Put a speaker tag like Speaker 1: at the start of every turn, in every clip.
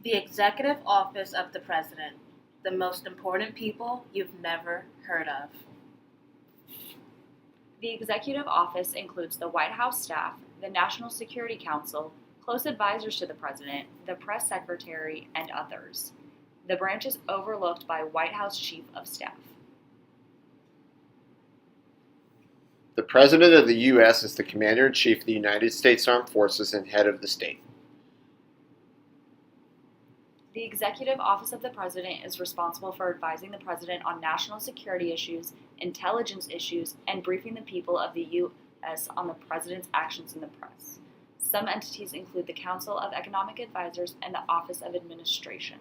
Speaker 1: The Executive Office of the President. The most important people you've never heard of.
Speaker 2: The executive office includes the White House staff, the National Security Council, close advisors to the president, the press secretary, and others. The branch is overlooked by White House Chief of Staff.
Speaker 3: The President of the U.S. is the Commander-in-Chief of the United States Armed Forces and head of the state.
Speaker 2: The Executive Office of the President is responsible for advising the President on national security issues, intelligence issues, and briefing the people of the U.S. on the President's actions in the press. Some entities include the Council of Economic Advisors and the Office of Administration.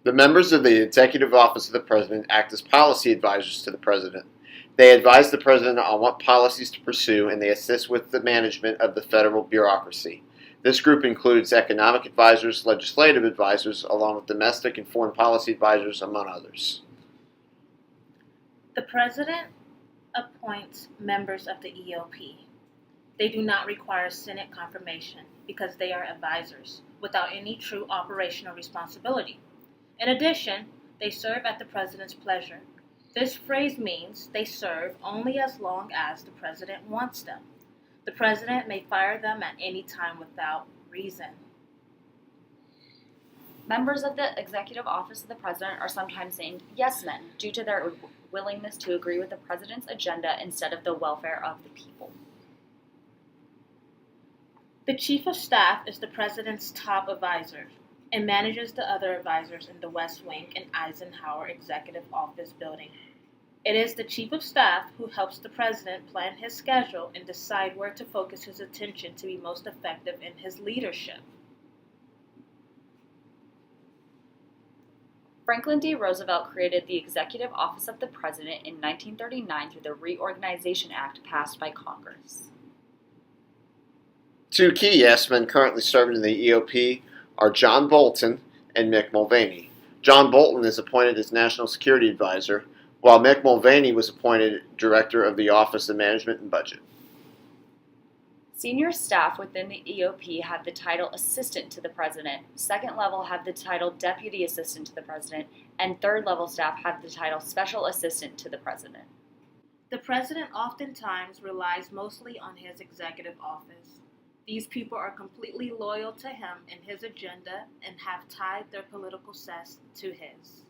Speaker 3: The members of the Executive Office of the President act as policy advisors to the President. They advise the President on what policies to pursue, and they assist with the management of the federal bureaucracy. This group includes economic advisors, legislative advisors, along with domestic and foreign policy advisors, among others.
Speaker 1: The President appoints members of the EOP. They do not require Senate confirmation because they are advisors without any true operational responsibility. In addition, they serve at the President's pleasure. This phrase means they serve only as long as the President wants them. The President may fire them at any time without reason.
Speaker 2: Members of the Executive Office of the President are sometimes named yes men due to their willingness to agree with the President's agenda instead of the welfare of the people.
Speaker 1: The Chief of Staff is the President's top advisor and manages the other advisors in the West Wing and Eisenhower Executive Office building. It is the Chief of Staff who helps the President plan his schedule and decide where to focus his attention to be most effective in his leadership.
Speaker 2: Franklin D. Roosevelt created the Executive Office of the President in 1939 through the Reorganization Act passed by Congress.
Speaker 3: Two key yes men currently serving in the EOP are John Bolton and Mick Mulvaney. John Bolton is appointed as National Security Advisor, while Mick Mulvaney was appointed Director of the Office of Management and Budget.
Speaker 2: Senior staff within the EOP have the title Assistant to the President, second level have the title Deputy Assistant to the President, and third level staff have the title Special Assistant to the President.
Speaker 1: The President oftentimes relies mostly on his executive office. These people are completely loyal to him and his agenda and have tied their political success to his.